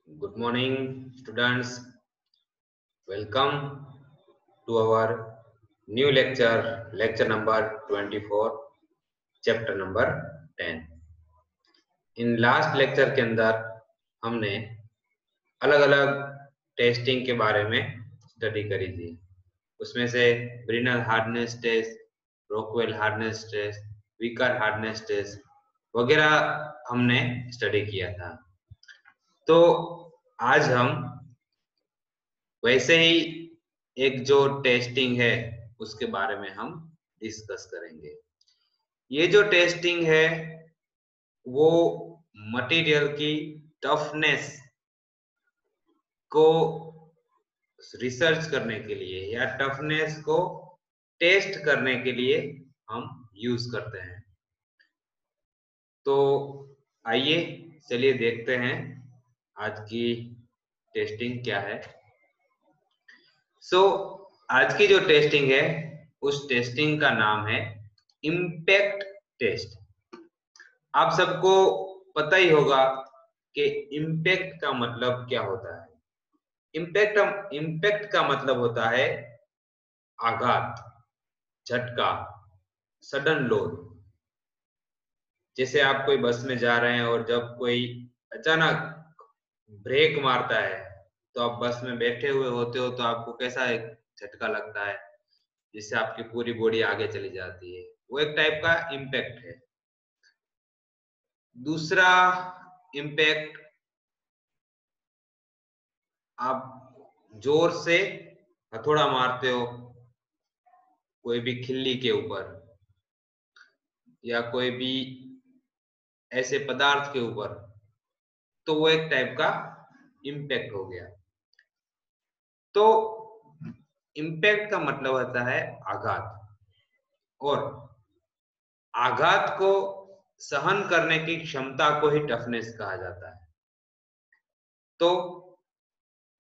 Good morning, students. Welcome to our new lecture, lecture number 24, chapter number 10. In last lecture के अंदर हमने अलग अलग टेस्टिंग के बारे में स्टडी करी थी। उसमें से Brinell hardness test, Rockwell hardness test, Vickers hardness test वगैरह हमने स्टडी किया था। तो आज हम वैसे ही एक जो टेस्टिंग है उसके बारे में हम डिस्कस करेंगे। ये जो टेस्टिंग है वो मटेरियल की टफनेस को रिसर्च करने के लिए या टफनेस को टेस्ट करने के लिए हम यूज करते हैं। तो आइए चलिए देखते हैं आज की टेस्टिंग क्या है। आज की जो टेस्टिंग है उस टेस्टिंग का नाम है इम्पैक्ट टेस्ट। आप सबको पता ही होगा कि इम्पैक्ट का मतलब क्या होता है। इम्पैक्ट का मतलब होता है आघात, झटका, सडन लोड। जैसे आप कोई बस में जा रहे हैं और जब कोई अचानक ब्रेक मारता है तो आप बस में बैठे हुए होते हो तो आपको कैसा एक झटका लगता है जिससे आपकी पूरी बॉडी आगे चली जाती है। वो एक टाइप का इम्पैक्ट है। दूसरा इम्पैक्ट, आप जोर से हथौड़ा मारते हो कोई भी खिल्ली के ऊपर या कोई भी ऐसे पदार्थ के ऊपर, तो वो एक टाइप का इम्पैक्ट हो गया। तो इम्पैक्ट का मतलब होता है आघात, और आघात को सहन करने की क्षमता को ही टफनेस कहा जाता है। तो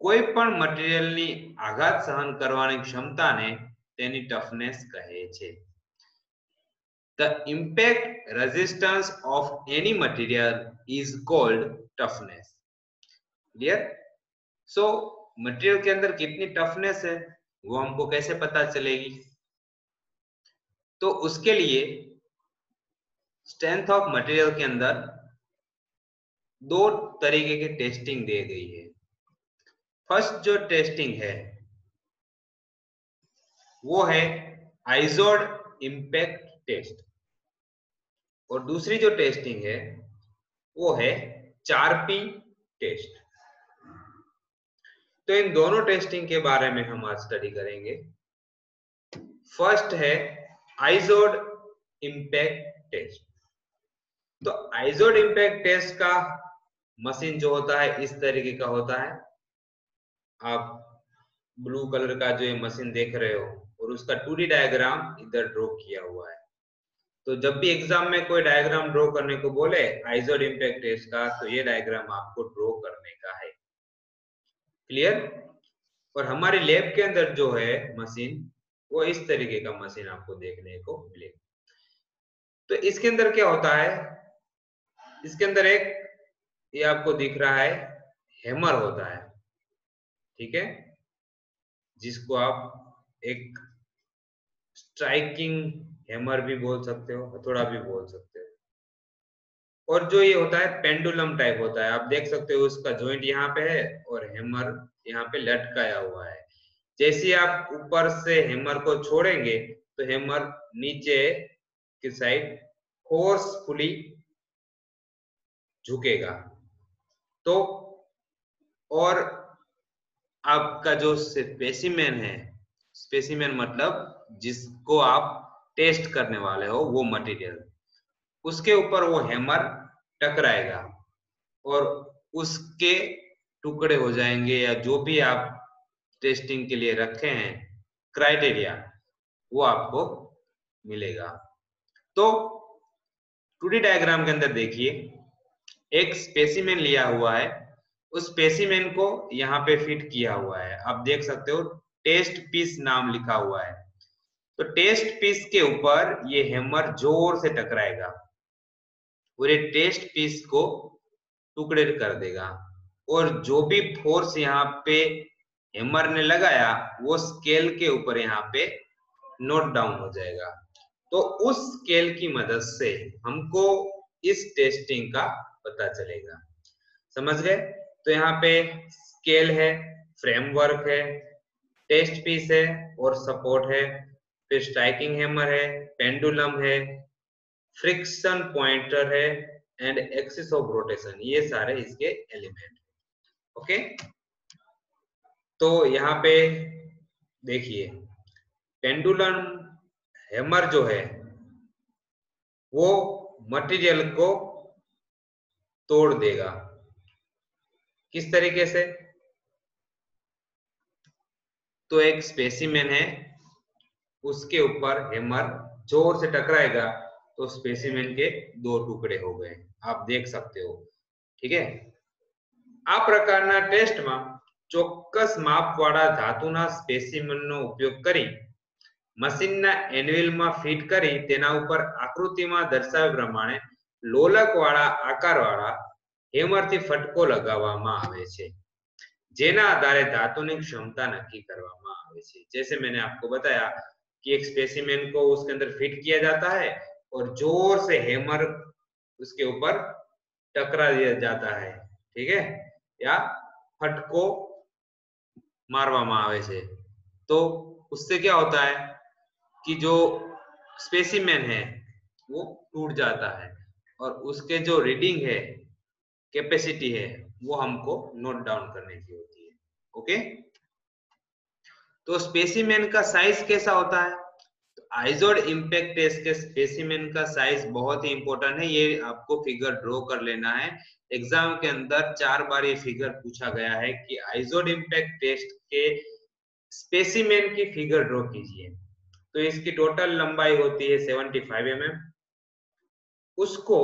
કોઈ પણ મટીરીયલની આઘાત સહન કરવાની ક્ષમતાને તેની ટફનેસ કહે છે. The impact resistance of any material is called toughness. Clear? So material के अंदर कितनी टफनेस है वो हमको कैसे पता चलेगी? तो उसके लिए स्ट्रेंथ ऑफ मटेरियल के अंदर दो तरीके की टेस्टिंग दी गई है। फर्स्ट जो टेस्टिंग है वो है आइजोड इम्पैक्ट टेस्ट, और दूसरी जो टेस्टिंग है वो है 4P टेस्ट। तो इन दोनों टेस्टिंग के बारे में हम आज स्टडी करेंगे। फर्स्ट है आइजोड इम्पैक्ट टेस्ट। तो आइजोड इम्पैक्ट टेस्ट का मशीन जो होता है इस तरीके का होता है। आप ब्लू कलर का जो ये मशीन देख रहे हो और उसका 2D डायग्राम इधर ड्रॉ किया हुआ है। तो जब भी एग्जाम में कोई डायग्राम ड्रॉ करने को बोले आइजोड इम्पैक्ट टेस्ट का, तो ये डायग्राम आपको ड्रॉ करने का है। क्लियर? और हमारी लैब के अंदर जो है मशीन वो इस तरीके का मशीन आपको देखने को मिलेगा। तो इसके अंदर क्या होता है, इसके अंदर एक ये आपको दिख रहा है हैमर होता है, ठीक है, जिसको आप एक स्ट्राइकिंग हैमर भी बोल सकते हो, हथौड़ा भी बोल सकते हो। और जो ये होता है पेंडुलम टाइप होता है, आप देख सकते हो उसका जॉइंट यहाँ पे है और हैमर यहाँ पे लटकाया हुआ है। जैसे आप ऊपर से हैमर को छोड़ेंगे तो हैमर नीचे की साइड फोर्सफुली झुकेगा। तो और आपका जो स्पेसिमेन है, स्पेसिमेन मतलब जिसको आप टेस्ट करने वाले हो वो मटेरियल, उसके ऊपर वो हैमर टकराएगा और उसके टुकड़े हो जाएंगे, या जो भी आप टेस्टिंग के लिए रखे हैं क्राइटेरिया वो आपको मिलेगा। तो 2D डायग्राम के अंदर देखिए एक स्पेसिमेन लिया हुआ है, उस स्पेसिमेन को यहाँ पे फिट किया हुआ है। आप देख सकते हो टेस्ट पीस नाम लिखा हुआ है। तो टेस्ट पीस के ऊपर ये हैमर जोर से टकराएगा और ये टेस्ट पीस को टुकड़े कर देगा। और जो भी फोर्स यहाँ पे हैमर ने लगाया वो स्केल के ऊपर यहाँ पे नोट डाउन हो जाएगा। तो उस स्केल की मदद से हमको इस टेस्टिंग का पता चलेगा। समझ गए? तो यहाँ पे स्केल है, फ्रेमवर्क है, टेस्ट पीस है और सपोर्ट है, फिर स्ट्राइकिंग हैमर है, पेंडुलम है, फ्रिक्शन पॉइंटर है एंड एक्सिस ऑफ रोटेशन, ये सारे इसके एलिमेंट। ओके, तो यहाँ पे देखिए पेंडुलम हैमर जो है वो मटेरियल को तोड़ देगा। किस तरीके से? तो एक स्पेसिमेन है, उसके ऊपर हैमर जोर से टकराएगा तो स्पेसिमेन के दो टुकड़े हो गए, आप देख सकते हो। ठीक है, આ પ્રકારના ટેસ્ટમાં ચોક્કસ માપવાળા ધાતુના સ્પેસિમેનનો ઉપયોગ કરી મશીનના એન્વિલમાં ફિટ કરી તેના ઉપર આકૃતિમાં દર્શાવ્યા પ્રમાણે લોલકવાળા આકારવાળા હેમરથી ફટકો લગાવવામાં આવે છે, જેના આધારે ધાતુની क्षमता नक्की કરવામાં આવે છે। जैसे मैंने आपको बताया कि एक स्पेसिमेन को उसके अंदर फिट किया जाता है और जोर से हैमर उसके ऊपर टकरा दिया जाता है, ठीक है, या फटको मारवामा आवे छे। तो उससे क्या होता है कि जो स्पेसिमेन है वो टूट जाता है और उसके जो रीडिंग है, कैपेसिटी है, वो हमको नोट डाउन करने की होती है। ओके, तो स्पेसिमेन का साइज कैसा होता है? तो आइजोड इम्पैक्ट टेस्ट के स्पेसिमेन का साइज बहुत ही इंपॉर्टेंट है, ये आपको फिगर ड्रॉ कर लेना है। एग्जाम के अंदर 4 बार ये फिगर पूछा गया है कि आइजोड इम्पैक्ट टेस्ट के स्पेसिमेन की फिगर ड्रॉ कीजिए। तो इसकी टोटल लंबाई होती है 75 mm, उसको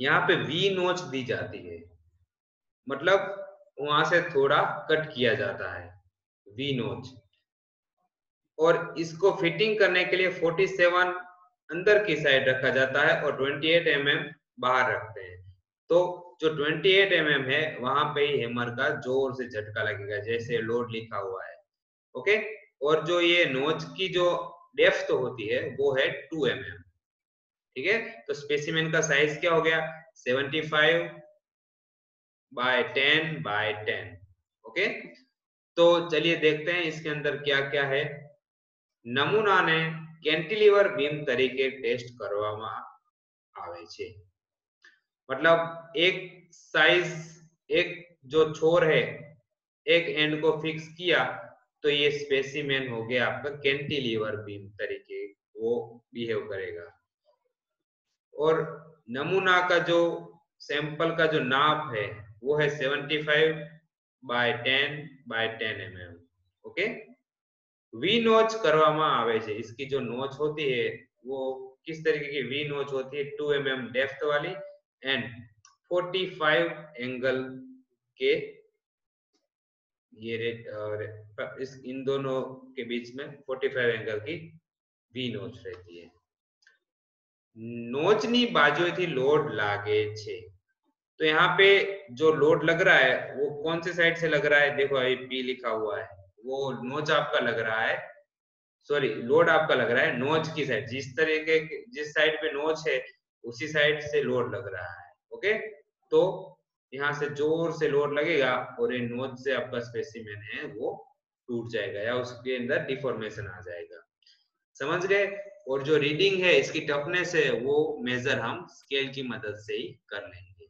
यहाँ पे वी नोच दी जाती है, मतलब वहां से थोड़ा कट किया जाता है, वी नोच। और इसको फिटिंग करने के लिए 47 अंदर की साइड रखा जाता है और 28 mm बाहर रखते हैं। तो जो 28 mm है वहां पे ही हैमर का जोर से झटका लगेगा, जैसे लोड लिखा हुआ है। ओके, और जो ये नोच की जो डेप्थ होती है वो है 2 mm। ठीक है, तो स्पेसिमेन का साइज क्या हो गया? 75 बाय 10 बाय 10। ओके, तो चलिए देखते हैं इसके अंदर क्या क्या है। નમૂનાને કેન્ટિલીવર બીમ તરીકે ટેસ્ટ કરવામાં આવે છે, मतलब एक साइज, एक जो छोर है, एक एंड को फिक्स किया तो ये स्पेसिमेन हो गया आपका कैंटिलीवर बीम तरीके वो बिहेव करेगा। और नमूना का जो सैंपल का जो नाप है वो है 75 by 10 by 10 mm। Okay, V notch करवामा आवे छे, इसकी जो नोच होती है वो किस तरीके की वी नोच होती है? 2 mm डेप्थ वाली एंड 45 एंगल के, ये इस इन दोनों के बीच में 45 एंगल की वी नोच रहती है। नोचनी बाजुएथी लोड लागे छे, तो यहाँ पे जो लोड लग रहा है वो कौन सी साइड से लग रहा है? देखो अभी पी लिखा हुआ है, वो नोच आपका लग रहा है, सॉरी लोड आपका लग रहा है नोच की साइड, जिस साइड पे नोच है उसी साइड से लोड लग रहा है। ओके, तो यहाँ से जोर से लोड लगेगा और ये नोच से आपका स्पेसिमेन है वो टूट जाएगा या उसके अंदर डिफॉर्मेशन आ जाएगा। समझ गए? और जो रीडिंग है इसकी टफनेस है वो मेजर हम स्केल की मदद से ही कर लेंगे।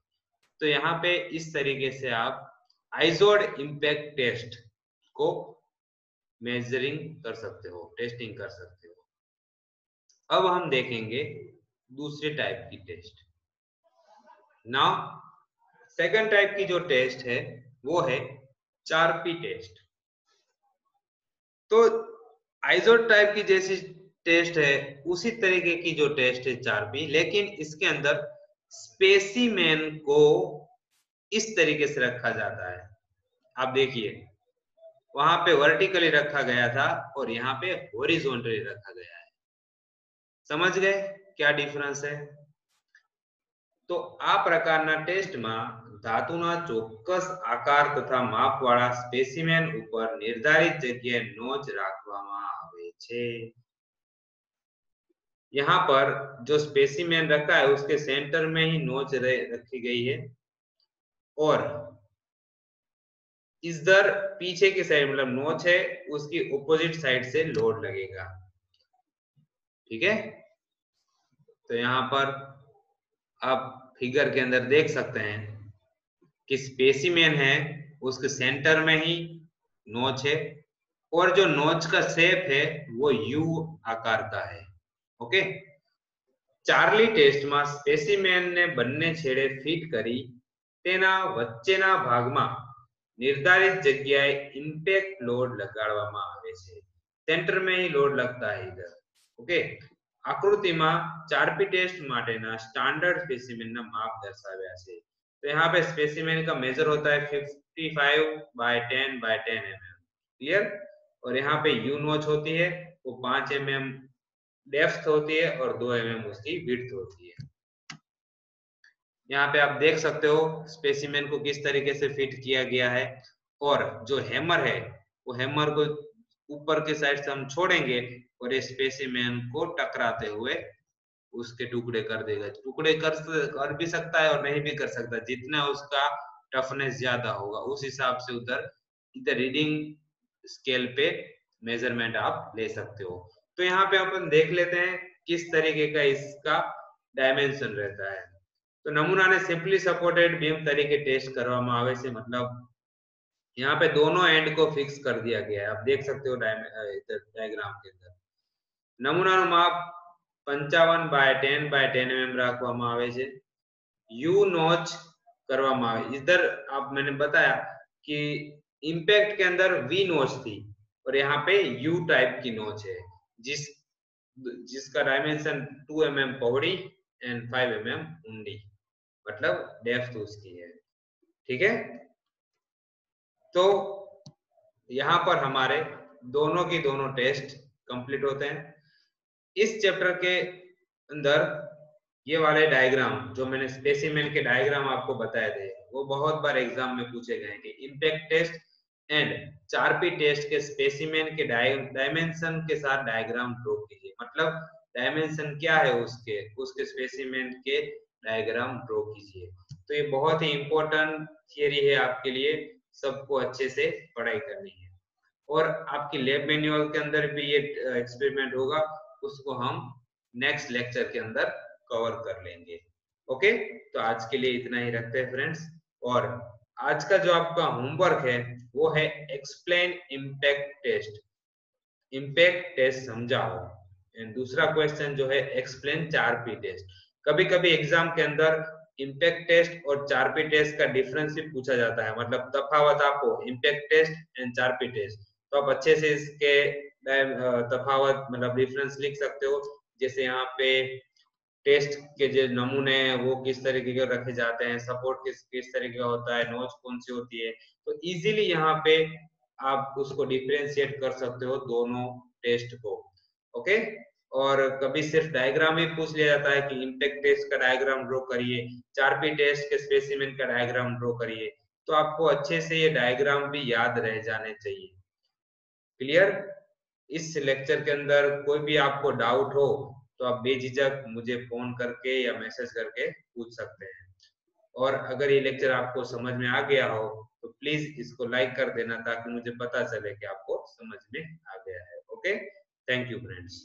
तो यहाँ पे इस तरीके से आप आइजोड इम्पैक्ट टेस्ट को मेजरिंग कर सकते हो, टेस्टिंग कर सकते हो। अब हम देखेंगे दूसरे टाइप की टेस्ट। नाउ सेकंड टाइप की जो टेस्ट है वो है 4P टेस्ट। तो आइजोड टाइप की जैसी टेस्ट है उसी तरीके की जो टेस्ट है 4P, लेकिन इसके अंदर स्पेसिमेन को इस तरीके से रखा जाता है। आप देखिए वहां पे वर्टिकली रखा गया था और यहाँ पे हॉरिजॉन्टली रखा गया है। समझ गए क्या डिफरेंस है? તો આ પ્રકારના ટેસ્ટમાં ધાતુના ચોક્કસ આકાર તથા માપવાળા સ્પેસિમેન ઉપર નિર્ધારિત જગ્યાએ નોચ રાખવામાં આવે છે। यहाँ पर जो स्पेसिमेन रखा है उसके सेंटर में ही नोच रखी गई है और इधर पीछे की साइड मतलब नोच है उसकी ऑपोजिट साइड से लोड लगेगा। ठीक है, तो यहाँ पर आप फिगर के अंदर देख सकते हैं कि स्पेसिमेन है उसके सेंटर में ही नोच है और जो नोच का शेप है वो यू आकार का है। ओके, चार्ली टेस्ट में स्पेसिमेन ने बन्ने छेड़े फिट करी तेना वच्चेना भागमां निर्धारित जग्याए इम्पेक्ट लोड लगाडवामां आवे छे। सेंटर में ही लोड लगता है इधर। ओके, आकृति में 4P टेस्ट माटेना स्टैंडर्ड स्पेसिमेन ना माप दर्शाव्या छे। तो यहाँ पे स्पेसिमेन का मेजर होता है 55 बाय 10 बाय 10 mm। क्लियर, और यहाँ पे यू नोच होती है वो 5 mm डेप्थ होती है और 2 mm उसकी विड्थ होती है। यहाँ पे आप देख सकते हो स्पेसिमेन को किस तरीके से फिट किया गया है और जो हैमर है वो हैमर को ऊपर के साइड से हम छोड़ेंगे और ये स्पेसिमेन को टकराते हुए उसके टुकड़े कर देगा। टुकड़े कर भी सकता है और नहीं भी कर सकता, जितना उसका टफनेस ज्यादा होगा उस हिसाब से उधर इधर रीडिंग स्केल पे मेजरमेंट आप ले सकते हो। तो यहाँ पे अपन देख लेते हैं किस तरीके का इसका डायमेंशन रहता है। तो नमूना ने सिंपली सपोर्टेड बीम तरीके टेस्ट करवामां आवे छे, मतलब यहाँ पे दोनों एंड को फिक्स कर दिया गया है। आप देख सकते हो डायग्राम के अंदर नमूना माप 55 बाय 10 बाय 10 mm રાખવામાં આવે છે। यू नोच करवामां आवे। इधर आप मैंने बताया कि इम्पैक्ट के अंदर वी नोच थी और यहाँ पे यू टाइप की नोच है जिसका dimension 2 mm Pauri and 5 mm ऊंडी, मतलब डेप्थ उसकी है। ठीक है, तो यहाँ पर हमारे दोनों की दोनों टेस्ट कंप्लीट होते हैं। इस चैप्टर के अंदर ये वाले डायग्राम जो मैंने स्पेसिमेन के डायग्राम आपको बताए थे वो बहुत बार एग्जाम में पूछे गए कि impact test and 4P test के स्पेसिमेन के डायमेंशन के साथ डायग्राम ड्रॉ कीजिए। मतलब डायमेंशन क्या है उसके स्पेसिमेन के डायग्राम ड्रॉ कीजिए। तो ये बहुत ही इंपॉर्टेंट थियरी है आपके लिए, सबको अच्छे से पढ़ाई करनी है। और आपकी लैब मैनुअल के अंदर भी ये एक्सपेरिमेंट होगा, उसको हम नेक्स्ट लेक्चर के अंदर कवर कर लेंगे। ओके, तो आज के लिए इतना ही रखते हैं फ्रेंड्स। और आज का जो आपका होमवर्क है वो है explain impact test. Impact test समझाओ। एंड दूसरा क्वेश्चन जो है एक्सप्लेन 4P टेस्ट। कभी कभी एग्जाम के अंदर इम्पैक्ट टेस्ट और 4P टेस्ट का डिफरेंस भी पूछा जाता है, मतलब तफावत आपको impact test and 4P test, तो आप अच्छे से इसके तफावत मतलब डिफरेंस लिख सकते हो। जैसे यहाँ पे टेस्ट के जो नमूने हैं वो किस तरीके के रखे जाते हैं, सपोर्ट किस तरीके का होता है, नोच कौन सी होती है, तो इजीली यहाँ पे आप उसको डिफरेंशिएट कर सकते हो दोनों टेस्ट को। ओके, और कभी सिर्फ डायग्राम ही पूछ लिया जाता है कि इम्पैक्ट टेस्ट का डायग्राम ड्रॉ करिए, 4P टेस्ट के स्पेसिमेन का डायग्राम ड्रॉ करिए, तो आपको अच्छे से ये डायग्राम भी याद रह जाने चाहिए। क्लियर? इस लेक्चर के अंदर कोई भी आपको डाउट हो तो आप बेझिझक मुझे फोन करके या मैसेज करके पूछ सकते हैं। और अगर ये लेक्चर आपको समझ में आ गया हो तो प्लीज इसको लाइक कर देना ताकि मुझे पता चले कि आपको समझ में आ गया है। Okay, thank you friends.